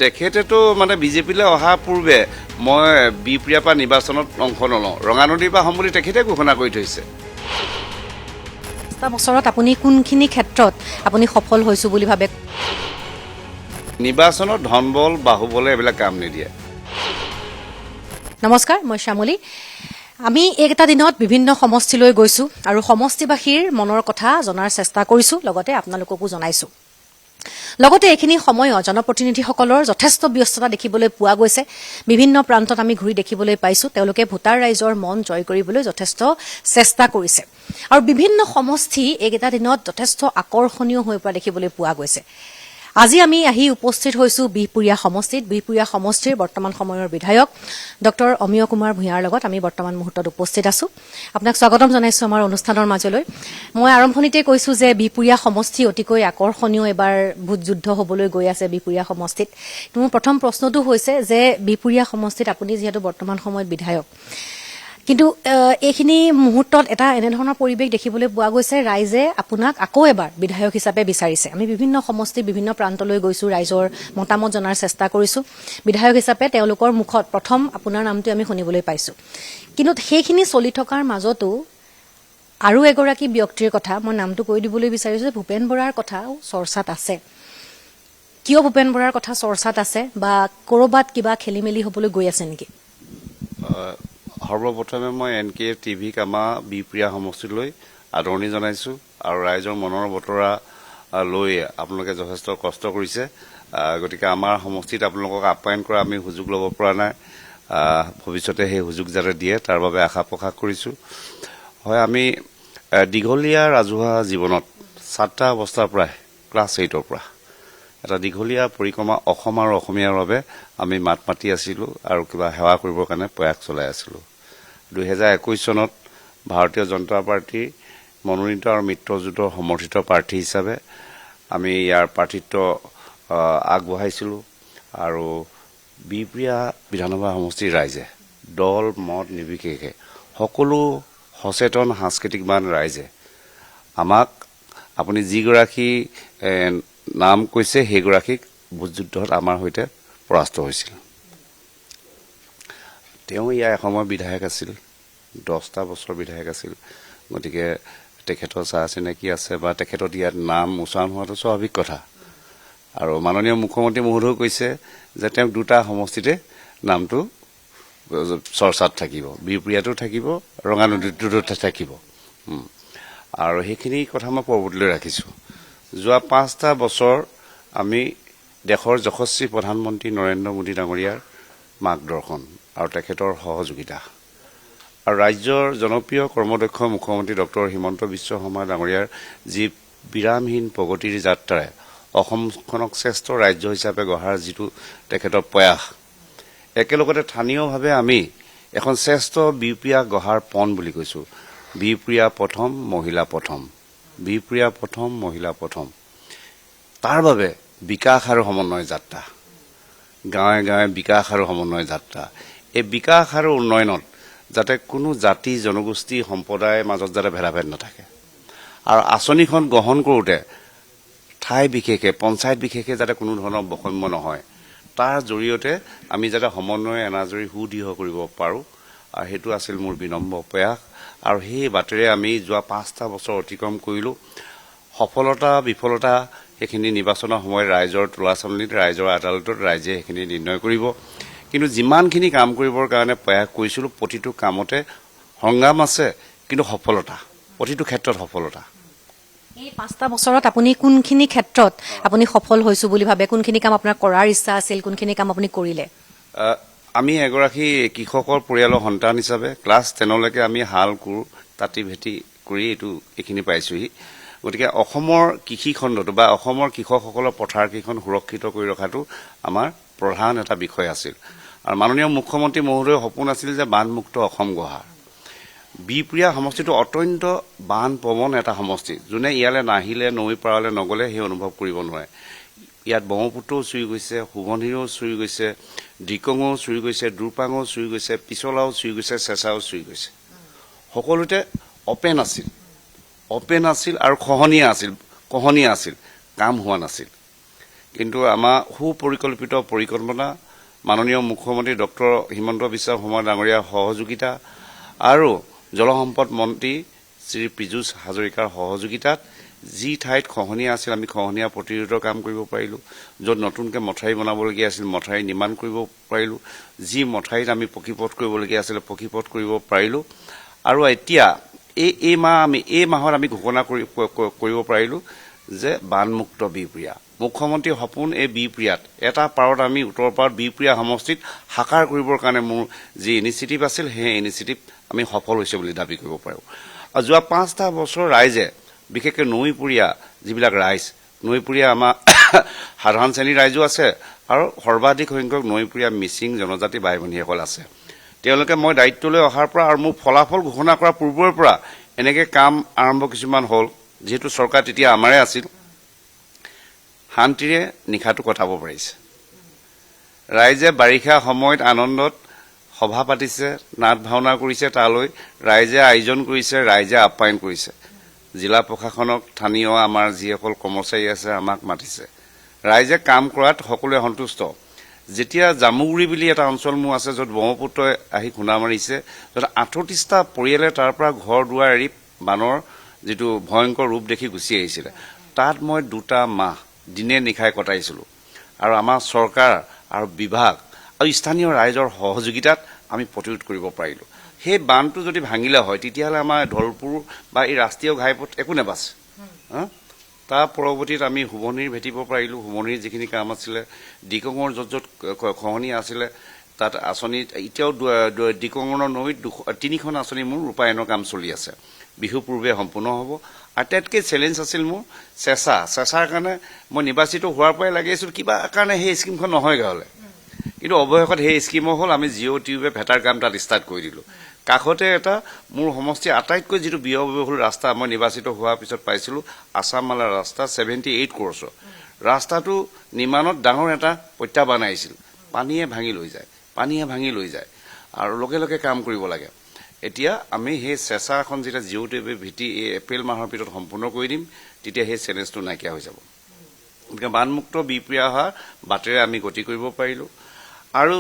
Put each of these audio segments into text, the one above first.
তেখেতেতো মানে বিজেপিলৈ অহাৰ পূৰ্বে মই বিপ্ৰিয়াৰ পৰা নিৰ্বাচনত অংশ নলওঁ, ৰঙানদীৰ পৰা হ'ম বুলি তেখেতে ঘোষণা কৰি থৈছে। এটা বছৰত আপুনি কোনখিনি ক্ষেত্ৰত আপুনি সফল হৈছো বুলি ভাবে? নিৰ্বাচনত ধনবল বাহুবলে এইবিলাক কাম নিদিয়ে। নমস্কাৰ, মই শ্যামলী। আমি এইকেইটা দিনত বিভিন্ন সমষ্টিলৈ গৈছো আৰু সমষ্টিবাসীৰ মনৰ কথা জনাৰ চেষ্টা কৰিছো, লগতে আপোনালোককো জনাইছো। লগতে এইখিনি সময়ত জনপ্ৰতিনিধিসকলৰ যথেষ্ট ব্যস্ততা দেখিবলৈ পোৱা গৈছে। বিভিন্ন প্ৰান্তত আমি ঘূৰি দেখিবলৈ পাইছো তেওঁলোকে ভোটাৰ ৰাইজৰ মন জয় কৰিবলৈ যথেষ্ট চেষ্টা কৰিছে আৰু বিভিন্ন সমষ্টি এইকেইটা দিনত যথেষ্ট আকৰ্ষণীয় হৈ পৰা দেখিবলৈ পোৱা গৈছে। আজি আমি আহি উপস্থিত হৈছো বিহপুৰীয়া সমষ্টিত। বিহপুৰীয়া সমষ্টিৰ বৰ্তমান সময়ৰ বিধায়ক ডক্টৰ অমিয় কুমাৰ ভূঞাৰ লগত আমি বৰ্তমান মুহূৰ্তত উপস্থিত আছো। আপোনাক স্বাগতম জনাইছো আমাৰ অনুষ্ঠানৰ মাজলৈ। মই আৰম্ভণিতে কৈছো যে বিহপুৰীয়া সমষ্টি অতিকৈ আকৰ্ষণীয় এবাৰ ভোট যুদ্ধ হবলৈ গৈ আছে বিহপুৰীয়া সমষ্টিত। মোৰ প্ৰথম প্ৰশ্নটো হৈছে যে বিহপুৰীয়া সমষ্টিত আপুনি যিহেতু বৰ্তমান সময়ত বিধায়ক, কিন্তু এইখিনি মুহূৰ্তত এটা এনেধৰণৰ পৰিৱেশ দেখিবলৈ পোৱা গৈছে ৰাইজে আপোনাক আকৌ এবাৰ বিধায়ক হিচাপে বিচাৰিছে। আমি বিভিন্ন সমষ্টি বিভিন্ন প্ৰান্তলৈ গৈছো, ৰাইজৰ মতামত জনাৰ চেষ্টা কৰিছো। বিধায়ক হিচাপে তেওঁলোকৰ মুখত প্ৰথম আপোনাৰ নামটো আমি শুনিবলৈ পাইছো। কিন্তু সেইখিনি চলি থকাৰ মাজতো আৰু এগৰাকী ব্যক্তিৰ কথা মই নামটো কৈ দিবলৈ বিচাৰিছো যে ভূপেন বৰাৰ কথাও চৰ্চাত আছে। কিয় ভূপেন বৰাৰ কথা চৰ্চাত আছে বা কৰবাত কিবা খেলি মেলি হবলৈ গৈ আছে নেকি? সৰ্বপ্ৰথমে মই NK টিভিক আমাৰ বিহপুৰীয়া সমষ্টিলৈ আদৰণি জনাইছো আৰু ৰাইজৰ মনৰ বতৰা লৈ আপোনালোকে যথেষ্ট কষ্ট কৰিছে। গতিকে আমাৰ সমষ্টিত আপোনালোকক আপ্যায়ন কৰা আমি সুযোগ ল'ব পৰা নাই। ভৱিষ্যতে সেই সুযোগ যাতে দিয়ে তাৰ বাবে আশা প্ৰকাশ কৰিছো। হয়, আমি দীঘলীয়া ৰাজহুৱা জীৱনত ছাত্ৰ অৱস্থাৰ পৰাই ক্লাছ 8ৰ পৰা এটা দীঘলীয়া পৰিক্ৰমা অসম আৰু অসমীয়াৰ বাবে আমি মাত মাতি আছিলো আৰু কিবা সেৱা কৰিবৰ কাৰণে প্ৰয়াস চলাই আছিলো। 2021 চনত ভাৰতীয় জনতা পাৰ্টীৰ মনোনীত আৰু মিত্ৰজোঁটৰ সমৰ্থিত প্ৰাৰ্থী হিচাপে আমি ইয়াৰ প্ৰাৰ্থিত্ব আগবঢ়াইছিলো আৰু বিহপুৰীয়া বিধানসভা সমষ্টিৰ ৰাইজে দল মত নিৰ্বিশেষে সকলো সচেতন সাংস্কৃতিকবান ৰাইজে আমাক আপুনি যিগৰাকী নাম কৈছে সেইগৰাকীক ভোট যুদ্ধত আমাৰ সৈতে পৰাস্ত হৈছিল। তেওঁ ইয়াৰ এসময়ৰ বিধায়ক আছিল, 10টা বছৰ বিধায়ক আছিল। গতিকে তেখেতৰ চাহ চিনাকি আছে বা তেখেতৰ ইয়াত নাম উচ্চাৰণ হোৱাটো স্বাভাৱিক কথা। আৰু মাননীয় মুখ্যমন্ত্ৰী মহোদয়েও কৈছে যে তেওঁক 2টা সমষ্টিতে নামটো চৰ্চাত থাকিব, বিহপুৰীয়াতো থাকিব, ৰঙানদীটোতো থাকিব। আৰু সেইখিনি কথা মই পৰৱৰ্তীলৈ ৰাখিছো। যোৱা 5টা বছৰ আমি দেশৰ যশস্বী প্ৰধানমন্ত্ৰী নৰেন্দ্ৰ মোদী ডাঙৰীয়াৰ মাৰ্গদৰ্শন আৰু তেখেতৰ সহযোগিতা আৰু ৰাজ্যৰ জনপ্ৰিয় কৰ্মদক্ষ মুখ্যমন্ত্ৰী ডক্টৰ হিমন্ত বিশ্ব শৰ্মা ডাঙৰীয়াৰ যি বিৰামহীন প্ৰগতিৰ যাত্ৰাৰে অসমখনক শ্ৰেষ্ঠ ৰাজ্য হিচাপে গঢ়াৰ যিটো তেখেতৰ প্ৰয়াস, একেলগতে স্থানীয়ভাৱে আমি এখন শ্ৰেষ্ঠ বিহপুৰীয়া গঢ়াৰ পণ বুলি কৈছো। বিহপুৰীয়া প্ৰথম, মহিলা প্ৰথম, বিহপুৰীয়া প্ৰথম, মহিলা প্ৰথম। তাৰ বাবে বিকাশ আৰু সমন্বয় যাত্ৰা, গাঁৱে গাঁৱে বিকাশ আৰু সমন্বয় যাত্ৰা। এই বিকাশ আৰু উন্নয়নত যাতে কোনো জাতি জনগোষ্ঠী সম্প্ৰদায়ৰ মাজত যাতে ভেদাভেদ নাথাকে আৰু আঁচনিখন গ্ৰহণ কৰোঁতে ঠাই বিশেষে পঞ্চায়ত বিশেষে যাতে কোনো ধৰণৰ বৈষম্য নহয়, তাৰ জৰিয়তে আমি যাতে সমন্বয় এনাজৰি সুদৃঢ় কৰিব পাৰোঁ। আৰু সেইটো আছিল মোৰ বিনম্ৰ প্ৰয়াস। আৰু সেই বাটেৰে আমি যোৱা 5টা বছৰ অতিক্ৰম কৰিলো। সফলতা বিফলতা সেইখিনি নিৰ্বাচনৰ সময়ত ৰাইজৰ তোলাচালনীত, ৰাইজৰ আদালতত ৰাইজে সেইখিনি নিৰ্ণয় কৰিব। কিন্তু যিমানখিনি কাম কৰিবৰ কাৰণে প্ৰয়াস কৰিছিলো প্ৰতিটো কামতে সংগ্ৰাম আছে, কিন্তু সফলতা প্ৰতিটো ক্ষেত্ৰত সফলতা। এই 5টা বছৰত আপুনি কোনখিনি ক্ষেত্ৰত আপুনি সফল হৈছো বুলি ভাবে? কোনখিনি কাম আপোনাৰ কৰাৰ ইচ্ছা আছিল, কোনখিনি কাম আপুনি কৰিলে? আমি এগৰাকী কৃষকৰ পৰিয়ালৰ সন্তান হিচাপে ক্লাছ 10লৈকে আমি হাল কোৰ তাঁতি ভেটি কৰি এইখিনি পাইছোহি। গতিকে অসমৰ কৃষি খণ্ডটো বা অসমৰ কৃষকসকলৰ পথাৰকেইখন সুৰক্ষিত কৰি ৰখাটো আমাৰ প্ৰধান এটা বিষয় আছিল। আৰু মাননীয় মুখ্যমন্ত্ৰী মহোদয়ৰ সপোন আছিল যে বানমুক্ত অসম গঢ়াৰ। বিহপুৰীয়া সমষ্টিটো অত্যন্ত বান প্ৰৱণ এটা সমষ্টি, যোনে ইয়ালৈ নাহিলে, নৈ পাৰলৈ নগলে সেই অনুভৱ কৰিব নোৱাৰে। ইয়াত ব্ৰহ্মপুত্ৰও চুই গৈছে, সোৱণশিৰিও চুই গৈছে, দিকঙো চুই গৈছে, দুৰপাঙো চুই গৈছে, পিছলাও চুই গৈছে, চেঁচাও চুই গৈছে। সকলোতে অপেন আছিল আৰু খহনীয়া আছিল, কাম হোৱা নাছিল। কিন্তু আমাৰ সুপৰিকল্পিত পৰিকল্পনা, মাননীয় মুখ্যমন্ত্ৰী ডক্টৰ হিমন্ত বিশ্ব শৰ্মা ডাঙৰীয়াৰ সহযোগিতা আৰু জলসম্পদ মন্ত্ৰী শ্ৰী পীযুষ হাজৰিকাৰ সহযোগিতাত যি ঠাইত খহনীয়া আছিল আমি খহনীয়া প্ৰতিৰোধৰ কাম কৰিব পাৰিলোঁ, য'ত নতুনকৈ মথাউৰি বনাবলগীয়া আছিল মথাউৰি নিৰ্মাণ কৰিব পাৰিলোঁ, যি মথাউৰিত আমি পকীপথ কৰিবলগীয়া আছিল পকীপথ কৰিব পাৰিলোঁ। আৰু এতিয়া এই মাহত আমি ঘোষণা কৰিব পাৰিলোঁ যে বানমুক্ত বিহপুৰীয়া। মুখ্যমন্ত্ৰীৰ সপোন এই বিহপুৰীয়াত এটা পাৰত আমি উত্তৰ পাৰত বিহপুৰীয়া সমষ্টিত সাকাৰ কৰিবৰ কাৰণে মোৰ যি ইনিচিয়েটিভ আছিল সেই ইনিচিয়েটিভ আমি সফল হৈছে বুলি দাবী কৰিব পাৰোঁ। আৰু যোৱা 5টা বছৰ ৰাইজে বিশেষকৈ নৈপৰীয়া যিবিলাক ৰাইজ, নৈপৰীয়া আমাৰ সাধাৰণ শ্ৰেণীৰ ৰাইজো আছে আৰু সৰ্বাধিক সংখ্যক নৈপৰীয়া মিচিং জনজাতি ভাই ভনীসকল আছে। তেওঁলোকে মই দায়িত্বলৈ অহাৰ পৰা আৰু মোৰ ফলাফল ঘোষণা কৰাৰ পূৰ্বৰ পৰা এনেকৈ কাম আৰম্ভ কিছুমান হ'ল, যিহেতু চৰকাৰ তেতিয়া আমাৰে আছিল, শান্তিৰে নিশাটো কটাব পাৰিছে। ৰাইজে বাৰিষা সময়ত আনন্দত সভা পাতিছে, নাট ভাওনা কৰিছে, তালৈ ৰাইজে আয়োজন কৰিছে, ৰাইজে আপ্যায়ন কৰিছে। জিলা প্ৰশাসনক, স্থানীয় আমাৰ যিসকল কৰ্মচাৰী আছে আমাক মাতিছে। ৰাইজে কাম কৰাত সকলোৱে সন্তুষ্ট। যেতিয়া জামুগুৰি বুলি এটা অঞ্চল মোৰ আছে, য'ত ব্ৰহ্মপুত্ৰই আহি খুন্দা মাৰিছে, য'ত 38টা পৰিয়ালে তাৰ পৰা ঘৰ দুৱাৰ এৰি বানৰ যিটো ভয়ংকৰ ৰূপ দেখি গুচি আহিছিলে, তাত মই 2টা মাহ দিনে নিশাই কটাইছিলোঁ। আৰু আমাৰ চৰকাৰ আৰু বিভাগ আৰু স্থানীয় ৰাইজৰ সহযোগিতাত আমি প্ৰতিৰোধ কৰিব পাৰিলোঁ। সেই বানটো যদি ভাঙিলে হয় তেতিয়াহ'লে আমাৰ ধলপুৰ বা এই ৰাষ্ট্ৰীয় ঘাইপথ একো নাবাচে। তাৰ পৰৱৰ্তীত আমি সোৱণিৰ ভেটিব পাৰিলোঁ। সোৱণিৰ যিখিনি কাম আছিলে, দিকঙৰ য'ত খহনীয়া আছিলে তাত আঁচনি এতিয়াও দিকঙৰ নৈত 3খন আঁচনি মোৰ ৰূপায়ণৰ কাম চলি আছে, বিহু পূৰ্বে সম্পূৰ্ণ হ'ব। আটাইতকৈ চেলেঞ্জ আছিল মোৰ চেঁচাৰ কাৰণে মই নিৰ্বাচিত হোৱাৰ পৰাই লাগি আছিলোঁ, কিবা কাৰণে সেই স্কিমখন নহয়গৈ হ'লে। কিন্তু অৱশেষত সেই স্কিমৰ হ'ল আমি জিঅ' টিউবে ভেটাৰ কাম তাত ষ্টাৰ্ট কৰি দিলোঁ। কাষতে এটা মোৰ সমষ্টিৰ আটাইতকৈ যিটো ব্যয়বহুল ৰাস্তা মই নিৰ্বাচিত হোৱাৰ পিছত পাইছিলোঁ, আছাম মালা ৰাস্তা 78 ক্ৰ'ৰ্ছৰ ৰাস্তাটো নিৰ্মাণত ডাঙৰ এটা প্ৰত্যাহ্বান আহিছিল। পানীয়ে ভাঙি লৈ যায় আৰু লগে লগে কাম কৰিব লাগে। এতিয়া আমি সেই চেঁচাখন যেতিয়া জিঅ' টিউবে ভিটি এই এপ্ৰিল মাহৰ ভিতৰত সম্পূৰ্ণ কৰি দিম, তেতিয়া সেই চেলেঞ্জটো নাইকিয়া হৈ যাব। গতিকে বানমুক্ত বিহপুৰীয়া অহাৰ বাটেৰে আমি গতি কৰিব পাৰিলোঁ। আৰু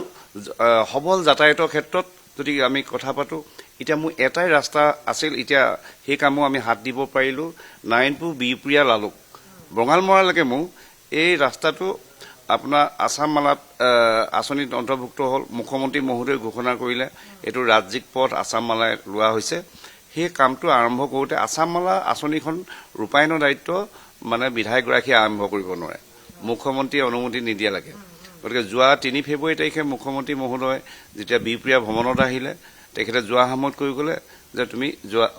সবল যাতায়াতৰ ক্ষেত্ৰত যদি আমি কথা পাতোঁ, এতিয়া মোৰ এটাই ৰাস্তা আছিল, এতিয়া সেই কামো আমি হাত দিব পাৰিলোঁ। নাৰায়ণপুৰ বিহপুৰীয়া লালুক বঙালমৰালৈকে মোৰ এই ৰাস্তাটো আপোনাৰ আছাম মালাত আঁচনিত অন্তৰ্ভুক্ত হ'ল। মুখ্যমন্ত্ৰী মহোদয়ে ঘোষণা কৰিলে এইটো ৰাজ্যিক পথ আছাম মালাই লোৱা হৈছে। সেই কামটো আৰম্ভ কৰোঁতে আছাম মালা আঁচনিখন ৰূপায়ণৰ দায়িত্ব বিধায়কগৰাকীয়ে আৰম্ভ কৰিব নোৱাৰে, মুখ্যমন্ত্ৰীয়ে অনুমতি নিদিয়ালৈকে। গতিকে যোৱা 3 ফেব্ৰুৱাৰী তাৰিখে মুখ্যমন্ত্ৰী মহোদয় যেতিয়া বিহপুৰীয়া ভ্ৰমণত আহিলে, তেখেতে যোৱা সময়ত কৈ গ'লে যে তুমি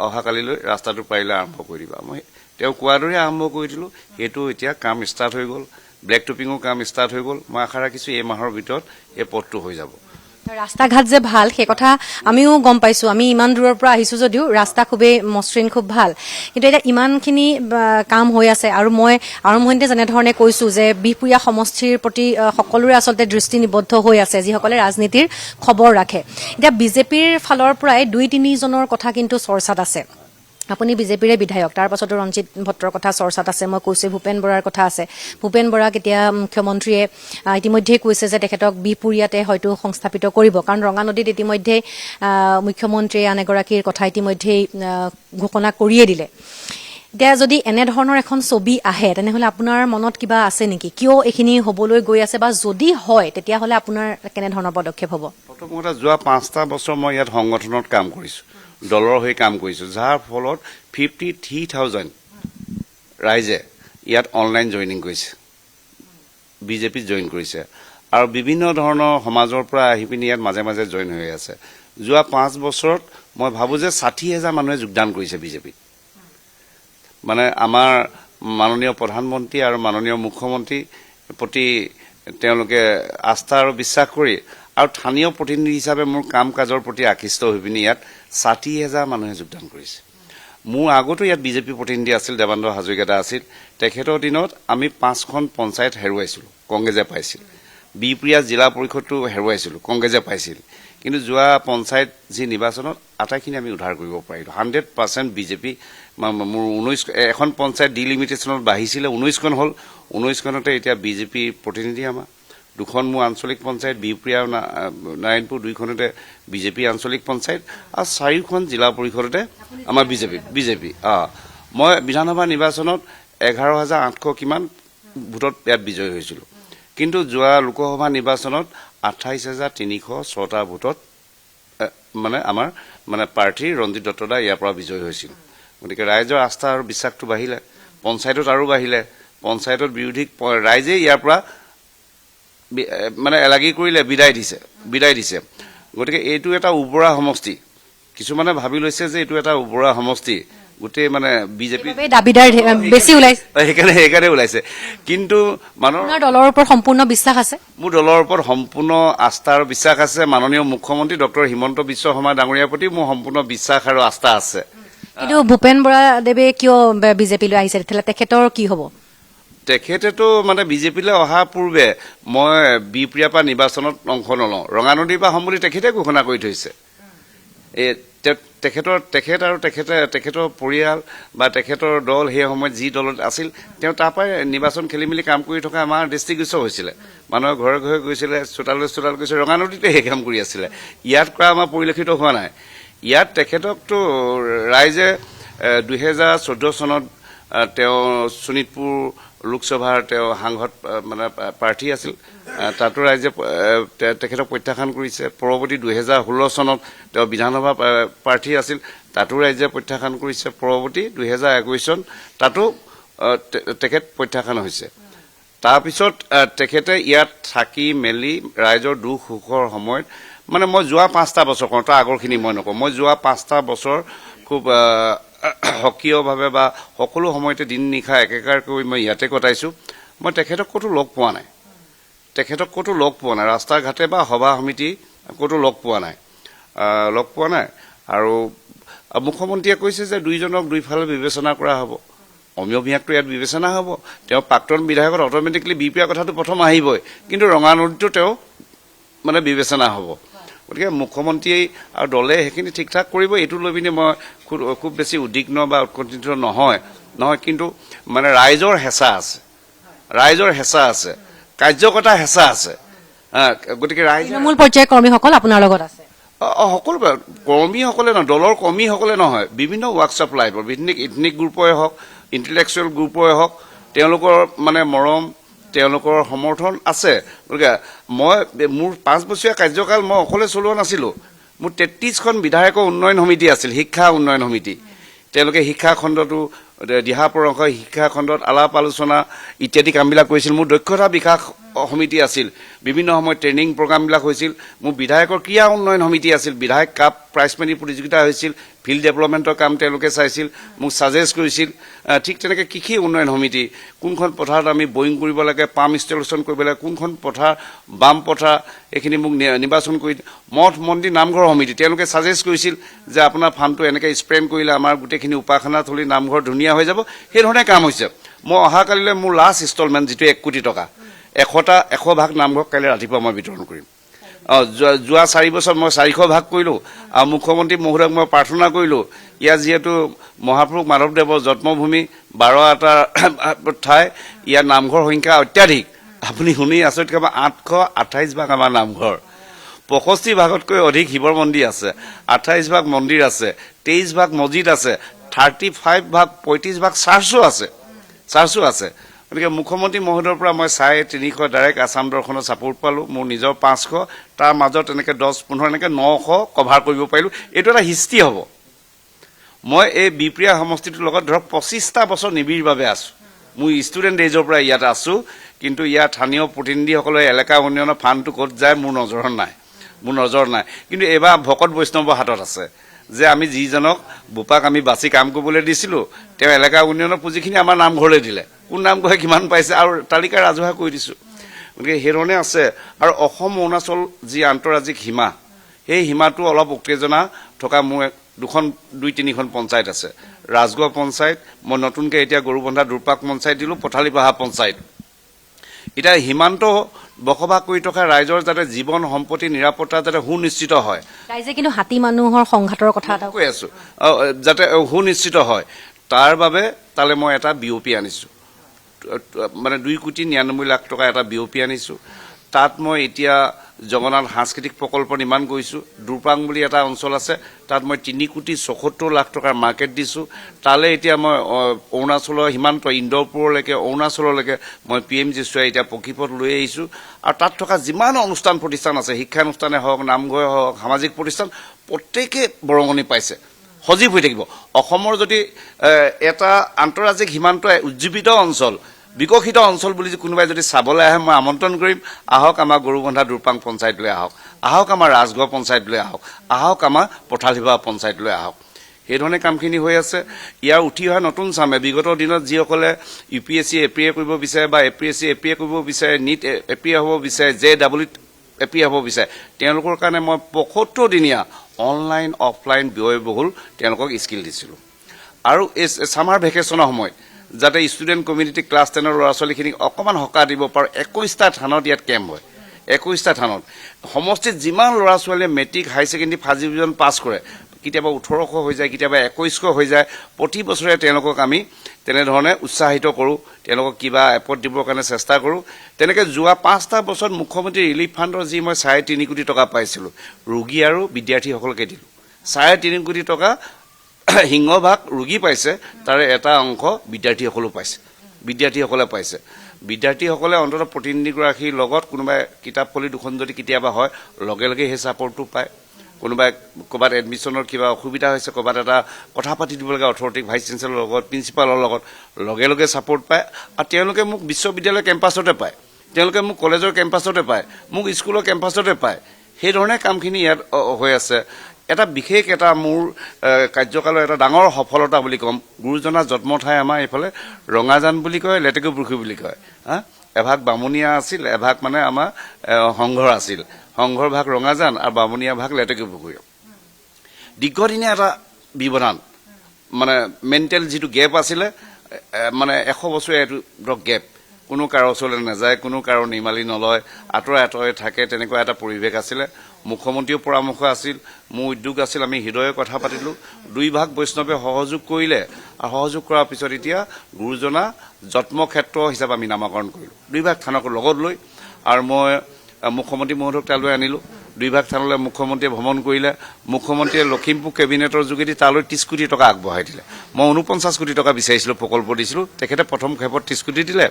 অহাকালিলৈ ৰাস্তাটো পাৰিলে আৰম্ভ কৰি দিবা। মই তেওঁ কোৱাৰ দৰে আৰম্ভ কৰি দিলোঁ। সেইটো এতিয়া কাম ষ্টাৰ্ট হৈ গ'ল, ব্লেক টপিঙৰ কাম ষ্টাৰ্ট হৈ গ'ল। মই আশা ৰাখিছোঁ এই মাহৰ ভিতৰত এই পথটো হৈ যাব। ৰাস্তা ঘাট যে ভাল সেই কথা আমিও গম পাইছোঁ। আমি ইমান দূৰৰ পৰা আহিছোঁ যদিও ৰাস্তা খুবেই মসৃণ, খুব ভাল। কিন্তু এতিয়া ইমানখিনি কাম হৈ আছে আৰু মই আৰম্ভণিতে যেনেধৰণে কৈছোঁ যে বিহপুৰীয়া সমষ্টিৰ প্ৰতি সকলোৰে আচলতে দৃষ্টি নিবদ্ধ হৈ আছে, যিসকলে ৰাজনীতিৰ খবৰ ৰাখে। এতিয়া বিজেপিৰ ফালৰ পৰাই 2-3 জনৰ কথা কিন্তু চৰ্চাত আছে। আপুনি বিজেপিৰে বিধায়ক, তাৰ পাছতো ৰঞ্জিত ভট্টৰ কথা চৰ্চাত আছে। মই কৈছোঁ ভূপেন বৰাৰ কথা আছে। ভূপেন বৰাক এতিয়া মুখ্যমন্ত্ৰীয়ে ইতিমধ্যেই কৈছে যে তেখেতক বিহপুৰীয়াতে হয়তো সংস্থাপিত কৰিব, কাৰণ ৰঙানদীত ইতিমধ্যেই মুখ্যমন্ত্ৰীয়ে আন এগৰাকীৰ কথা ইতিমধ্যেই ঘোষণা কৰিয়ে দিলে। এতিয়া যদি এনেধৰণৰ এখন ছবি আহে তেনেহ'লে আপোনাৰ মনত কিবা আছে নেকি? কিয় এইখিনি হ'বলৈ গৈ আছে, বা যদি হয় তেতিয়াহ'লে আপোনাৰ কেনেধৰণৰ পদক্ষেপ হ'ব? প্ৰথম কথা, যোৱা 5টা বছৰ মই ইয়াত সংগঠনত কাম কৰিছোঁ, দলৰ হৈ কাম কৰিছোঁ, যাৰ ফলত 53,000 ৰাইজে ইয়াত অনলাইন জইনিং কৰিছে, বিজেপিত জইন কৰিছে। আৰু বিভিন্ন ধৰণৰ সমাজৰ পৰা আহি পিনি ইয়াত মাজে মাজে জইন হৈ আছে। যোৱা 5 বছৰত মই ভাবোঁ যে 60,000 মানুহে যোগদান কৰিছে বিজেপিত। আমাৰ মাননীয় প্ৰধানমন্ত্ৰী আৰু মাননীয় মুখ্যমন্ত্ৰীৰ প্ৰতি তেওঁলোকে আস্থা আৰু বিশ্বাস কৰি আৰু স্থানীয় প্ৰতিনিধি হিচাপে মোৰ কাম কাজৰ প্ৰতি আকৃষ্ট হৈ পিনি ইয়াত 60,000 মানুহে যোগদান কৰিছে। মোৰ আগতো ইয়াত বিজেপি প্ৰতিনিধি আছিল, দেৱানন্দ হাজৰিকা আছিল। তেখেতৰ দিনত আমি 5খন পঞ্চায়ত হেৰুৱাইছিলোঁ, কংগ্ৰেছে পাইছিল। বিহপুৰীয়া জিলা পৰিষদটো হেৰুৱাইছিলোঁ, কংগ্ৰেছে পাইছিল। কিন্তু যোৱা পঞ্চায়ত যি নিৰ্বাচনত আটাইখিনি আমি উদ্ধাৰ কৰিব পাৰিলোঁ। 100% বিজেপি। মোৰ 19 এখন পঞ্চায়ত ডিলিমিটেশ্যনত বাঢ়িছিলে, 19খন হ'ল, 19খনতে এতিয়া বিজেপি প্ৰতিনিধি আমাৰ 2খন মোৰ আঞ্চলিক পঞ্চায়ত বিহপুৰীয়া আৰু নাৰায়ণপুৰ 2খনতে বিজেপি আঞ্চলিক পঞ্চায়ত আৰু 4খন জিলা পৰিষদতে আমাৰ বিজেপি মই বিধানসভা নিৰ্বাচনত 11,800 কিমান ভোটত ইয়াত বিজয়ী হৈছিলো কিন্তু যোৱা লোকসভা নিৰ্বাচনত 28,306টা ভোটত মানে আমাৰ মানে প্ৰাৰ্থী ৰঞ্জিত দত্তদা ইয়াৰ পৰা বিজয়ী হৈছিল গতিকে ৰাইজৰ আস্থা আৰু বিশ্বাসটো বাঢ়িলে পঞ্চায়তত আৰু বাঢ়িলে পঞ্চায়তত বিৰোধী ৰাইজে ইয়াৰ পৰা মানে এলাগি কৰিলে বিদায় দিছে গতিকে এইটো এটা উবৰা সমষ্টি কিছুমানে ভাবি লৈছে যে এইটো এটা উবৰা সমষ্টি গোটেই মানে বিজেপি দাবিদাৰ বেছি ওলাইছে সেইকাৰণে ওলাইছে কিন্তু মানুহৰ দলৰ ওপৰত সম্পূৰ্ণ বিশ্বাস আছে মোৰ দলৰ ওপৰত সম্পূৰ্ণ আস্থা আৰু বিশ্বাস আছে মাননীয় মুখ্যমন্ত্ৰী ডক্টৰ হিমন্ত বিশ্ব শৰ্মা ডাঙৰীয়াৰ প্ৰতি মোৰ সম্পূৰ্ণ বিশ্বাস আৰু আস্থা আছে কিন্তু ভূপেন বৰাদেৱে কিয় বিজেপিলৈ আহিছে তেখেতৰ কি হ'ব তেখেতেতো মানে বিজেপিলৈ অহা পূৰ্বে মই বিহপুৰীয়াৰ পৰা নিৰ্বাচনত অংশ নলওঁ ৰঙানদীৰ পৰা হ'ম বুলি তেখেতে ঘোষণা কৰি থৈছে তেখেতৰ পৰিয়াল বা তেখেতৰ দল সেই সময়ত যি দলত আছিল তেওঁ তাৰ পৰাই নিৰ্বাচন খেলি মেলি কাম কৰি থকা আমাৰ দৃষ্টিগোচৰ হৈছিলে মানুহৰ ঘৰে ঘৰে গৈছিলে চোতাল গৈছিলে ৰঙানদীতে সেই কাম কৰি আছিলে ইয়াত কৰা আমাৰ পৰিলক্ষিত হোৱা নাই ইয়াত তেখেতকতো ৰাইজে 2014 চনত তেওঁ শোণিতপুৰ লোকসভাৰ তেওঁ সাংসদ মানে প্ৰাৰ্থী আছিল তাতো ৰাইজে তেখেতক প্ৰত্যাখ্যান কৰিছে পৰৱৰ্তী 2016 চনত তেওঁ বিধানসভা প্ৰাৰ্থী আছিল তাতো ৰাইজে প্ৰত্যাখ্যান কৰিছে পৰৱৰ্তী 2021 চন তাতো তেখেত প্ৰত্যাখ্যান হৈছে তাৰপিছত তেখেতে ইয়াত থাকি মেলি ৰাইজৰ দুখ সুখৰ সময়ত মানে মই যোৱা 5টা বছৰ কওঁ তাৰ আগৰখিনি মই নকওঁ মই যোৱা 5টা বছৰ খুব সক্ৰিয়ভাৱে বা সকলো সময়তে দিন নিশা একেকাৰ কৰি মই ইয়াতে কটাইছো মই তেখেতক ক'তো লগ পোৱা নাই ৰাস্তা ঘাটে বা সভা সমিতি ক'তো লগ পোৱা নাই আৰু মুখ্যমন্ত্ৰীয়ে কৈছে যে দুইজনক দুইফালে বিবেচনা কৰা হ'ব অমীয় বিয়াকটো ইয়াত বিবেচনা হ'ব তেওঁ প্ৰাক্তন বিধায়কত অট'মেটিকলি বিপিআৰ কথাটো প্ৰথম আহিবই কিন্তু ৰঙানদীতো তেওঁ মানে বিবেচনা হ'ব গতিকে মুখ্যমন্ত্ৰীয়ে আৰু দলে সেইখিনি ঠিক ঠাক কৰিব এইটো লৈ পিনে মই খুব বেছি উদ্বিগ্ন বা উৎকণ্ঠিত নহয় কিন্তু মানে ৰাইজৰ হেঁচা আছে কাৰ্যকৰ্তা হেঁচা আছে গতিকে তৃণমূল পৰ্যায়ৰ কৰ্মীসকল আপোনাৰ লগত আছে সকলো কৰ্মীসকলে নহয় দলৰ কৰ্মীসকলে নহয় বিভিন্ন ৱৰ্কশ্বপ লাইভৰ বিভিন্ন ইথনিক গ্ৰুপৰে হওক ইণ্টেলেকচুৱেল গ্ৰুপৰে হওক তেওঁলোকৰ মানে মৰম তেওঁলোকৰ সমৰ্থন আছে গতিকে মোৰ 5 বছৰীয়া কাৰ্যকাল মই অকলে চলোৱা নাছিলো মোৰ 33খন বিধায়কৰ উন্নয়ন সমিতি আছিল শিক্ষা উন্নয়ন সমিতি তেওঁলোকে শিক্ষা খণ্ডটো দিহা পৰামৰ্শ শিক্ষা খণ্ডত আলাপ আলোচনা ইত্যাদি কামবিলাক কৰিছিল মোৰ দক্ষতা বিকাশ সমিতি আছিল বিভিন্ন সময়ত ট্ৰেইনিং প্ৰগ্ৰামবিলাক হৈছিল মোৰ বিধায়কৰ ক্ৰীড়া উন্নয়ন সমিতি আছিল বিধায়ক কাপ প্ৰাইজ মানি প্ৰতিযোগিতা হৈছিল ফিল্ড ডেভেলপমেণ্টৰ কাম তেওঁলোকে চাইছিল মোক ছাজেষ্ট কৰিছিল ঠিক তেনেকৈ কৃষি উন্নয়ন সমিতি কোনখন পথাৰত আমি বয়িং কৰিব লাগে পাম্প ইনষ্টলেশ্যন কৰিব লাগে কোনখন পথাৰ বাম পথাৰ এইখিনি মোক নিৰ্বাচন কৰি মঠ মন্দিৰ নামঘৰ সমিতি তেওঁলোকে ছাজেষ্ট কৰিছিল যে আপোনাৰ ফাণ্ডটো এনেকৈ স্পেণ্ড কৰিলে আমাৰ গোটেইখিনি উপাসনা থলী নামঘৰ ধুনীয়া হৈ যাব সেইধৰণে কাম হৈছে মই অহাকালিলৈ মোৰ লাষ্ট ইনষ্টলমেণ্ট যিটো 1 কোটি টকা 100 ভাগ নামঘৰক কাইলৈ ৰাতিপুৱা মই বিতৰণ কৰিম যোৱা 4 বছৰ মই 400 ভাগ কৰিলোঁ আৰু মুখ্যমন্ত্ৰী মহোদয়ক মই প্ৰাৰ্থনা কৰিলোঁ ইয়াত যিহেতু মহাপুৰুষ মাধৱদেৱৰ জন্মভূমি 12টা ঠাই ইয়াৰ নামঘৰ সংখ্যা অত্যাধিক আপুনি শুনি আচৰিত কৰিব 828 ভাগ আমাৰ নামঘৰ 65 ভাগতকৈ অধিক শিৱৰ মন্দিৰ আছে 28 ভাগ মন্দিৰ আছে 23 ভাগ মছজিদ আছে 35 ভাগ 35 ভাগ চাৰ্চো আছে গতিকে মুখ্যমন্ত্ৰী মহোদয়ৰ পৰা মই 350 ডাইৰেক্ট আছাম দৰ্শনৰ ছাপোৰ্ট পালোঁ মোৰ নিজৰ 500 তাৰ মাজত এনেকৈ 10-15 এনেকৈ 900 কভাৰ কৰিব পাৰিলোঁ এইটো এটা হিষ্ট্ৰী হ'ব মই এই বিহপুৰীয়া সমষ্টিটোৰ লগত ধৰক 25টা বছৰ নিবিড়ভাৱে আছোঁ মোৰ ষ্টুডেণ্ট এজৰ পৰা ইয়াত আছোঁ কিন্তু ইয়াত স্থানীয় প্ৰতিনিধিসকলে এলেকা উন্নয়নৰ ফাণ্ডটো ক'ত যায় মোৰ নজৰ নাই কিন্তু এইবাৰ ভকত বৈষ্ণৱৰ হাতত আছে যে আমি যিজনক বোপাক আমি বাছি কাম কৰিবলৈ দিছিলোঁ তেওঁ এলেকা উন্নয়নৰ পুঁজিখিনি আমাৰ নামঘৰলৈ দিলে কোন নামঘৰে কিমান পাইছে আৰু তালিকা ৰাজহুৱা কৰি দিছোঁ গতিকে সেইধৰণে আছে আৰু অসম অৰুণাচল যি আন্তঃৰাজ্যিক সীমা সেই সীমাটো অলপ উত্তেজনা থকা মোৰ 2-3খন পঞ্চায়ত আছে ৰাজগড় পঞ্চায়ত মই নতুনকৈ এতিয়া গৰুবন্ধা দুৰ্পাক পঞ্চায়ত দিলোঁ পথালিপাহা পঞ্চায়ত এতিয়া সীমান্ত বসবাস কৰি থকা ৰাইজৰ যাতে জীৱন সম্পত্তি নিৰাপত্তা যাতে সুনিশ্চিত হয় ৰাইজে কিন্তু হাতী মানুহৰ সংঘাতৰ কথা এটা কৈ আছো যাতে সুনিশ্চিত হয় তাৰ বাবে তালে মই এটা বিঅপি আনিছোঁ মানে 2,99,00,000 টকা এটা বিঅপি আনিছোঁ। তাত মই এতিয়া জগন্নাথ সাংস্কৃতিক প্ৰকল্প নিৰ্মাণ কৰিছোঁ। দুৰপাং বুলি এটা অঞ্চল আছে, তাত মই 3,74,00,000 টকাৰ মাৰ্কেট দিছোঁ। তালৈ এতিয়া মই অৰুণাচলৰ সীমান্ত ইন্দৰপুৰলৈকে অৰুণাচললৈকে মই PMGCY এতিয়া পকীপথ লৈ আহিছোঁ। আৰু তাত থকা যিমান অনুষ্ঠান প্ৰতিষ্ঠান আছে, শিক্ষানুষ্ঠানে হওক, নামঘৰে হওক, সামাজিক প্ৰতিষ্ঠান, প্ৰত্যেকে বৰঙণি পাইছে, সজীৱ হৈ থাকিব। অসমৰ যদি এটা আন্তঃৰাজ্যিক সীমান্ত উজ্জীৱিত অঞ্চল, বিকশিত অঞ্চল বুলি কোনোবাই যদি চাবলৈ আহে, মই আমন্ত্ৰণ কৰিম, আহক আমাৰ গৰুবন্ধা দুৰপাং পঞ্চায়তলৈ আহক, আহক আমাৰ ৰাজগড় পঞ্চায়তলৈ আহক, আহক আমাৰ পথালিভা পঞ্চায়তলৈ আহক। সেইধৰণে কামখিনি হৈ আছে। ইয়াৰ উঠি অহা নতুন চামে বিগত দিনত যিসকলে UPSC এপ্ৰিয়ে কৰিব বিচাৰে বা APSC এপ্ৰিয়ে কৰিব বিচাৰে, NEET এপ্ৰিয়ে হ'ব বিচাৰে, JEE এপ্ৰিয়ে হ'ব বিচাৰে, তেওঁলোকৰ কাৰণে মই 75 দিনীয়া অনলাইন অফলাইন ব্যয়বহুল তেওঁলোকক স্কিল দিছিলোঁ। আৰু এই ছামাৰ ভেকেশ্যনৰ সময়ত যাতে ষ্টুডেণ্ট কমিউনিটি ক্লাছ 10ৰ ল'ৰা ছোৱালীখিনিক অকণমান সকাহ দিব পাৰোঁ, 21টা থানত ইয়াত কেম্প হয়। 21টা থানত সমষ্টিত যিমান ল'ৰা ছোৱালীয়ে মেট্ৰিক হাই ছেকেণ্ডেৰী ফাৰ্ষ্ট ডিভিজন পাছ কৰে, কেতিয়াবা 1800 হৈ যায়, কেতিয়াবা 2100 হৈ যায়, প্ৰতি বছৰে তেওঁলোকক আমি তেনেধৰণে উৎসাহিত কৰোঁ, তেওঁলোকক কিবা এপত দিবৰ কাৰণে চেষ্টা কৰোঁ। তেনেকৈ যোৱা 5টা বছৰত মুখ্যমন্ত্ৰী ৰিলিফ ফাণ্ডৰ যি মই 3.5 কোটি টকা পাইছিলোঁ, ৰোগী আৰু বিদ্যাৰ্থীসকলকে দিলোঁ। 3.5 কোটি টকা সিংহভাগ ৰোগী পাইছে, তাৰে এটা অংশ বিদ্যাৰ্থীসকলেও পাইছে, বিদ্যাৰ্থীসকলে পাইছে। বিদ্যাৰ্থীসকলে অন্ততঃ প্ৰতিনিধিগৰাকীৰ লগত কোনোবাই কিতাপ ফলি দুখন যদি কেতিয়াবা হয়, লগে লগে সেই ছাপৰ্টটো পায়। কোনোবাই ক'ৰবাত এডমিশ্যনৰ কিবা অসুবিধা হৈছে, ক'ৰবাত এটা কথা পাতি দিব লাগে অথৰিটিক, ভাইচ চেঞ্চেলৰ লগত, প্ৰিন্সিপালৰ লগত, লগে লগে ছাপৰ্ট পায়। আৰু তেওঁলোকে মোক বিশ্ববিদ্যালয়ৰ কেম্পাছতে পায়, তেওঁলোকে মোক কলেজৰ কেম্পাছতে পায়, মোক স্কুলৰ কেম্পাছতে পায়। সেইধৰণে কামখিনি ইয়াত হৈ আছে। এটা বিশেষ এটা মোৰ কাৰ্যকালৰ এটা ডাঙৰ সফলতা বুলি ক'ম, গুৰুজনাৰ জন্ম ঠাই আমাৰ এইফালে ৰঙাজান বুলি কয়, লেটেকুপুখুৰী বুলি কয়। এভাগ বামুণীয়া আছিল, এভাগ মানে আমাৰ সংঘৰ আছিল। সংঘৰ ভাগ ৰঙাজান আৰু বামুণীয়া ভাগ লেটেকুপুখুৰী। দীৰ্ঘদিনীয়া এটা ব্যৱধান, মানে মেণ্টেল যিটো গেপ আছিলে, মানে 100 বছৰীয়া এইটো ধৰক গেপ, কোনো কাৰো ওচৰলৈ নাযায়, কোনো কাৰো নিমালি নলয়, আঁতৰে আঁতৰে থাকে, তেনেকুৱা এটা পৰিৱেশ আছিলে। মুখ্যমন্ত্ৰীৰ পৰামৰ্শ আছিল, মোৰ উদ্যোগ আছিল, আমি হৃদয়ে কথা পাতিলোঁ। 2 ভাগ বৈষ্ণৱে সহযোগ কৰিলে, আৰু সহযোগ কৰাৰ পিছত এতিয়া গুৰুজনা যত্মক্ষেত্ৰ হিচাপে আমি নামাকৰণ কৰিলোঁ, 2 ভাগ থানক লগত লৈ। আৰু মই মুখ্যমন্ত্ৰী মহোদয়ক তালৈ আনিলোঁ। 2 ভাগ থানলৈ মুখ্যমন্ত্ৰীয়ে ভ্ৰমণ কৰিলে। মুখ্যমন্ত্ৰীয়ে লখিমপুৰ কেবিনেটৰ যোগেদি তালৈ 30 কোটি টকা আগবঢ়াই দিলে। মই 49 কোটি টকা বিচাৰিছিলোঁ, প্ৰকল্প দিছিলোঁ, তেখেতে প্ৰথম খেপত 30 কোটি দিলে।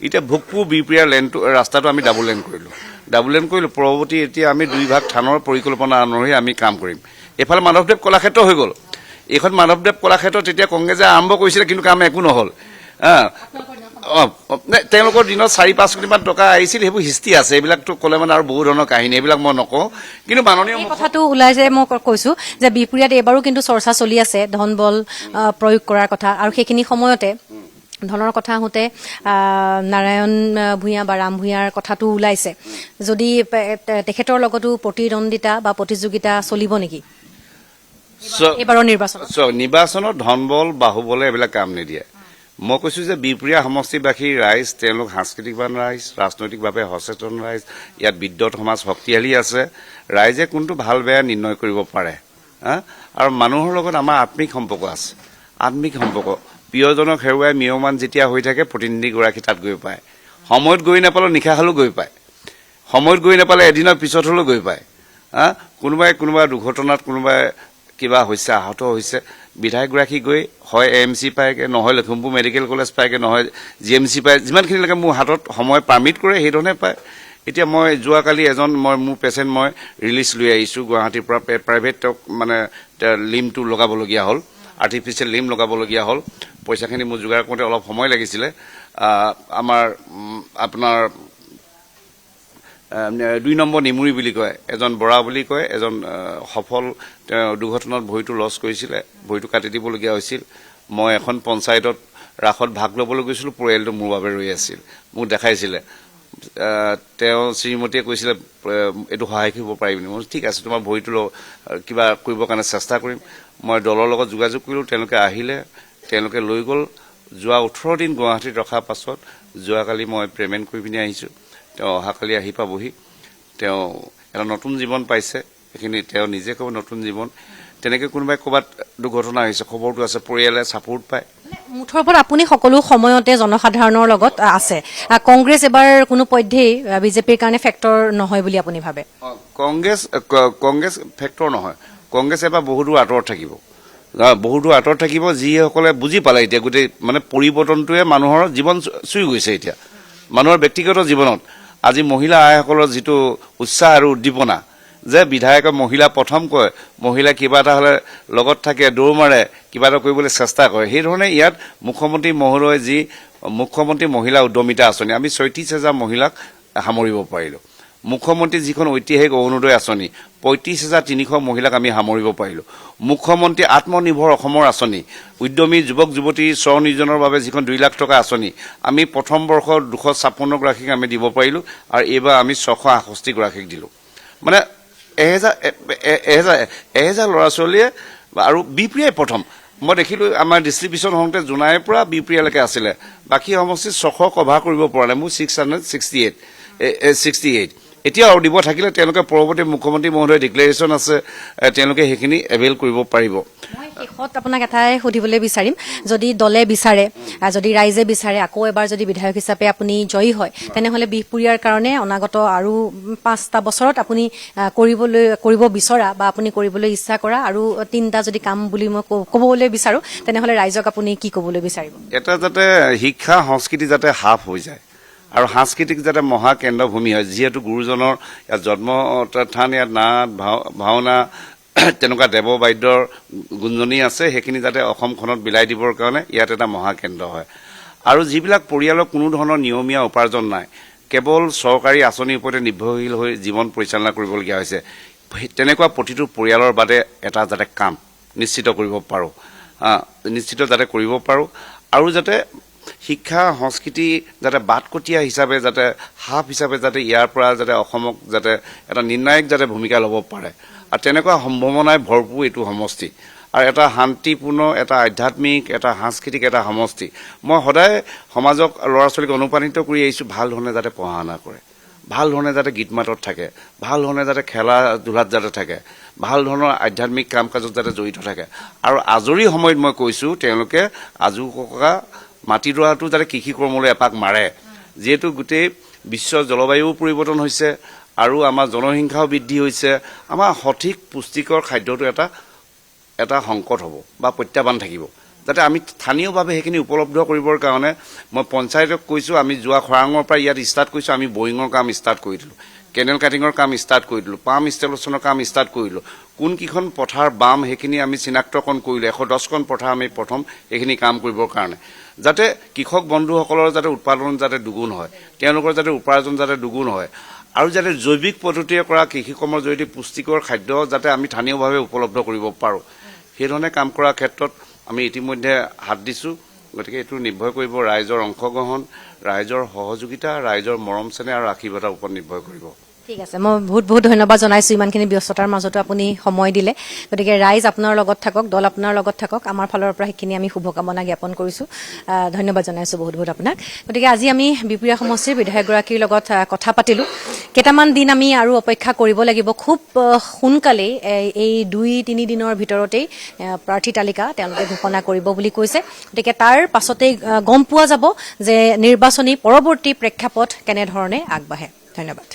এতিয়া ভোগপুৰ বিহপুৰীয়া লেনটো ৰাস্তাটো আমি ডাবল লেন কৰিলোঁ, পৰৱৰ্তী এতিয়া আমি 2 ভাগ থানৰ পৰিকল্পনা অনুসৰি আমি কাম কৰিম। এইফালে মাধৱদেৱ কলাক্ষেত্ৰ হৈ গ'ল। এইখন মাধৱদেৱ কলাক্ষেত্ৰ তেতিয়া কংগ্ৰেছে আৰম্ভ কৰিছিলে, কিন্তু কাম একো নহ'ল। তেওঁলোকৰ দিনত 4-5 কোটিমান টকা আহিছিল, সেইবোৰ হিষ্ট্ৰী আছে, এইবিলাকতো ক'লে মানে আৰু বহু ধৰণৰ কাহিনী, এইবিলাক মই নকওঁ। কিন্তু মাননীয় কথাটো ওলাই যে মই কৈছো যে বিহপুৰীয়াত এইবাৰো কিন্তু চৰ্চা চলি আছে ধন বল প্ৰয়োগ কৰাৰ কথা, আৰু সেইখিনি সময়তে ধনৰ কথা আহোঁতে নাৰায়ণ ভূঞা বা ৰাম ভূঞাৰ কথাটো ওলাইছে। যদি তেখেতৰ লগতো প্ৰতিদ্বন্দ্বিতা বা প্ৰতিযোগিতা চলিব নেকি এইবাৰৰ নিৰ্বাচনত? ধন বল বাহুবলে এইবিলাক কাম নিদিয়ে। মই কৈছোঁ যে বিহপুৰীয়া সমষ্টিবাসীৰ ৰাইজ, তেওঁলোক সাংস্কৃতিকবান ৰাইজ, ৰাজনৈতিকভাৱে সচেতন ৰাইজ, ইয়াত বিদ্যুৎ সমাজ শক্তিশালী আছে। ৰাইজে কোনটো ভাল বেয়া নিৰ্ণয় কৰিব পাৰে। আৰু মানুহৰ লগত আমাৰ আত্মিক সম্পৰ্ক আছে, আত্মিক সম্পৰ্ক। প্ৰিয়জনক হেৰুৱাই মিয়মান যেতিয়া হৈ থাকে, প্ৰতিনিধিগৰাকী তাত গৈ পায়। সময়ত গৈ নাপালেও নিশা হ'লেও গৈ পায়, সময়ত গৈ নাপালে এদিনৰ পিছত হ'লেও গৈ পায়। কোনোবা দুৰ্ঘটনাত কোনোবাই কিবা হৈছে, আহত হৈছে, বিধায়কগৰাকী গৈ হয় AMC পায়গৈ, নহয় লখিমপুৰ মেডিকেল কলেজ পায়গৈ, নহয় GMC পায়, যিমানখিনিলৈকে মোৰ হাতত সময় পাৰ্মিট কৰে সেইধৰণে পায়। এতিয়া মই যোৱাকালি মোৰ পেচেণ্ট মই ৰিলিজ লৈ আহিছোঁ গুৱাহাটীৰ পৰা, প্ৰাইভেট মানে লিমটো লগাবলগীয়া হ'ল, আৰ্টিফিচিয়েল লিম লগাবলগীয়া হ'ল। পইচাখিনি মোৰ যোগাৰ কৰোঁতে অলপ সময় লাগিছিলে। আপোনাৰ 2 নম্বৰ নিমুৰি বুলি কয়, এজন বৰা বুলি কয়, এজন সফল, তেওঁ দুৰ্ঘটনাত ভৰিটো লছ কৰিছিলে, ভৰিটো কাটি দিবলগীয়া হৈছিল। মই এখন পঞ্চায়তত ৰাসত ভাগ ল'বলৈ গৈছিলোঁ, পৰিয়ালটো মোৰ বাবে ৰৈ আছিল, মোক দেখাইছিলে। তেওঁ শ্ৰীমতীয়ে কৈছিলে এইটো সহায় কৰিব পাৰিবি। মই ঠিক আছে, তোমাৰ ভৰিটো কিবা কৰিবৰ কাৰণে চেষ্টা কৰিম। মই দলৰ লগত যোগাযোগ কৰিলোঁ, তেওঁলোকে আহিলে, তেওঁলোকে লৈ গ'ল। যোৱা 18 দিন গুৱাহাটীত ৰখাৰ পাছত যোৱাকালি মই পে'মেণ্ট কৰি পিনি আহিছোঁ। তেওঁ অহাকালি আহি পাবহি। তেওঁ এটা নতুন জীৱন পাইছে, সেইখিনি তেওঁ নিজে ক'ব, নতুন জীৱন। তেনেকৈ কোনোবাই ক'ৰবাত দুৰ্ঘটনা হৈছে, খবৰটো আছে, পৰিয়ালে ছাপোৰ্ট পায়। মুঠৰ ওপৰত আপুনি সকলো সময়তে জনসাধাৰণৰ লগত আছে। কংগ্ৰেছ এবাৰ কোনো পধ্যেই বিজেপিৰ কাৰণে ফেক্টৰ নহয় বুলি আপুনি ভাবে? কংগ্ৰেছ ফেক্টৰ নহয়। কংগ্ৰেছ এবাৰ বহুদূৰ আঁতৰত থাকিব, বহুদূৰ আঁতৰত থাকিব। যিসকলে বুজি পালে এতিয়া গোটেই মানে পৰিৱৰ্তনটোৱে মানুহৰ জীৱন চুই গৈছে। এতিয়া মানুহৰ ব্যক্তিগত জীৱনত আজি মহিলা আইসকলৰ যিটো উৎসাহ আৰু উদ্দীপনা, যে বিধায়কে মহিলা প্ৰথম কয়, মহিলা কিবা এটা হ'লে লগত থাকে, দৌৰ মাৰে, কিবা এটা কৰিবলৈ চেষ্টা কৰে। সেইধৰণে ইয়াত মুখ্যমন্ত্ৰী মহোদয় যি মুখ্যমন্ত্ৰী মহিলা উদ্যমিতা আঁচনি, আমি ৩৬,০০০ মহিলাক সামৰিব পাৰিলোঁ। মুখ্যমন্ত্ৰী যিখন ঐতিহাসিক অৰুণোদয় আঁচনি, ৩৫,৩০০ মহিলাক আমি সামৰিব পাৰিলোঁ। মুখ্যমন্ত্ৰী আত্মনিৰ্ভৰ অসমৰ আঁচনি, উদ্যমী যুৱক যুৱতীৰ স্বনিৰ্জনৰ বাবে যিখন ২ লাখ টকা আঁচনি, আমি প্ৰথম বৰ্ষত ২৫৬ গৰাকীক আমি দিব পাৰিলোঁ, আৰু এইবাৰ আমি ৬৬৮ গৰাকীক দিলোঁ। মানে এহেজাৰ ল'ৰা ছোৱালীয়ে আৰু বিপ্ৰিয়াই প্ৰথম মই দেখিলোঁ আমাৰ ডিষ্ট্ৰিবিউশ্যন হওঁতে জোনাইৰ পৰা বিপ্ৰিয়ালৈকে আছিলে, বাকী সমষ্টিত ৬০০ কভাৰ কৰিব পৰা নাই, মোৰ 668 এতিয়া আৰু দিব থাকিলে তেওঁলোকে পৰৱৰ্তী মুখ্যমন্ত্ৰী মহোদয় ডিক্লেৰেশ্যন আছে, তেওঁলোকে সেইখিনি এভেইল কৰিব পাৰিব। মই শেষত আপোনাক এটাই সুধিবলৈ বিচাৰিম, যদি দলে বিচাৰে, যদি ৰাইজে বিচাৰে, আকৌ এবাৰ যদি বিধায়ক হিচাপে আপুনি জয়ী হয়, তেনেহ'লে বিহপুৰীয়াৰ কাৰণে অনাগত আৰু 5টা বছৰত আপুনি কৰিব বিচৰা বা আপুনি কৰিবলৈ ইচ্ছা কৰা আৰু 3টা যদি কাম বুলি মই ক'বলৈ বিচাৰোঁ, তেনেহ'লে ৰাইজক আপুনি কি ক'বলৈ বিচাৰিব? এটা যাতে শিক্ষা সংস্কৃতি যাতে হাফ হৈ যায় আৰু সাংস্কৃতিক যাতে মহাকেন্দ্ৰভূমি হয়। যিহেতু গুৰুজনৰ ইয়াত জন্মস্থান, ইয়াত নাট ভাওনা তেনেকুৱা দেৱবাদ্যৰ গুঞ্জনি আছে, সেইখিনি যাতে অসমখনত বিলাই দিবৰ কাৰণে ইয়াত এটা মহাকেন্দ্ৰ হয়। আৰু যিবিলাক পৰিয়ালৰ কোনো ধৰণৰ নিয়মীয়া উপাৰ্জন নাই, কেৱল চৰকাৰী আঁচনিৰ ওপৰতে নিৰ্ভৰশীল হৈ জীৱন পৰিচালনা কৰিবলগীয়া হৈছে, তেনেকুৱা প্ৰতিটো পৰিয়ালৰ বাদে এটা যাতে কাম নিশ্চিত কৰিব পাৰোঁ, আৰু যাতে শিক্ষা সংস্কৃতি যাতে বাটকটীয়া হিচাপে, যাতে হাফ হিচাপে যাতে ইয়াৰ পৰা যাতে অসমক যাতে এটা নিৰ্ণায়ক যাতে ভূমিকা ল'ব পাৰে, আৰু তেনেকুৱা সম্ভাৱনাই ভৰপূৰ এইটো সমষ্টি, আৰু এটা শান্তিপূৰ্ণ, এটা আধ্যাত্মিক, এটা সাংস্কৃতিক এটা সমষ্টি। মই সদায় সমাজক, ল'ৰা ছোৱালীক অনুপ্ৰাণিত কৰি আহিছোঁ, ভাল ধৰণে যাতে পঢ়া শুনা কৰে, ভাল ধৰণে যাতে গীত মাতত থাকে, ভাল ধৰণে যাতে খেলা ধূলাত যাতে থাকে, ভাল ধৰণৰ আধ্যাত্মিক কাম কাজত যাতে জড়িত থাকে। আৰু আজৰি সময়ত মই কৈছোঁ তেওঁলোকে আজোককা মাটিডৰাটো যাতে কৃষি কৰ্মলৈ এপাক মাৰে। যিহেতু গোটেই বিশ্ব জলবায়ু পৰিৱৰ্তন হৈছে আৰু আমাৰ জনসংখ্যাও বৃদ্ধি হৈছে, আমাৰ সঠিক পুষ্টিকৰ খাদ্যটো এটা সংকট হ'ব বা প্ৰত্যাহ্বান থাকিব, যাতে আমি স্থানীয়ভাৱে সেইখিনি উপলব্ধ কৰিবৰ কাৰণে মই পঞ্চায়তক কৈছোঁ, আমি যোৱা খৰাঙৰ পৰা ইয়াত ষ্টাৰ্ট কৰিছোঁ, আমি বৰিঙৰ কাম ষ্টাৰ্ট কৰি দিলোঁ, কেনেল কাটিঙৰ কাম ষ্টাৰ্ট কৰি দিলোঁ, পাম্প ইনষ্টলেশ্যনৰ কাম ষ্টাৰ্ট কৰিলোঁ, কোনকেইখন পথাৰ বাম সেইখিনি আমি চিনাক্তকৰণ কৰিলোঁ, 110খন পথাৰ আমি প্ৰথম এইখিনি কাম কৰিবৰ কাৰণে, যাতে কৃষক বন্ধুসকলৰ যাতে উৎপাদন যাতে দুগুণ হয়, তেওঁলোকৰ যাতে উপাৰ্জন যাতে দুগুণ হয়, আৰু যাতে জৈৱিক পদ্ধতিৰে কৰা কৃষিকৰ্মৰ জৰিয়তে পুষ্টিকৰ খাদ্য যাতে আমি স্থানীয়ভাৱে উপলব্ধ কৰিব পাৰোঁ, সেইধৰণে কাম কৰাৰ ক্ষেত্ৰত আমি ইতিমধ্যে হাত দিছোঁ। গতিকে এইটো নিৰ্ভৰ কৰিব ৰাইজৰ অংশগ্ৰহণ, ৰাইজৰ সহযোগিতা, ৰাইজৰ মৰম চেনেহ আৰু আশীৰ্বাদৰ ওপৰত নিৰ্ভৰ কৰিব। ঠিক আছে, মই বহুত ধন্যবাদ জনাইছোঁ ইমানখিনি ব্যস্ততাৰ মাজতো আপুনি সময় দিলে। গতিকে ৰাইজ আপোনাৰ লগত থাকক, দল আপোনাৰ লগত থাকক, আমাৰ ফালৰ পৰা সেইখিনি আমি শুভকামনা জ্ঞাপন কৰিছোঁ। ধন্যবাদ জনাইছোঁ বহুত আপোনাক। গতিকে আজি আমি বিহপুৰীয়া সমষ্টিৰ বিধায়কগৰাকীৰ লগত কথা পাতিলোঁ। কেইটামান দিন আমি আৰু অপেক্ষা কৰিব লাগিব। খুব সোনকালেই এই 2-3 দিনৰ ভিতৰতেই প্ৰাৰ্থী তালিকা তেওঁলোকে ঘোষণা কৰিব বুলি কৈছে। গতিকে তাৰ পাছতেই গম পোৱা যাব যে নিৰ্বাচনী পৰৱৰ্তী প্ৰেক্ষাপট কেনেধৰণে আগবাঢ়ে। ধন্যবাদ।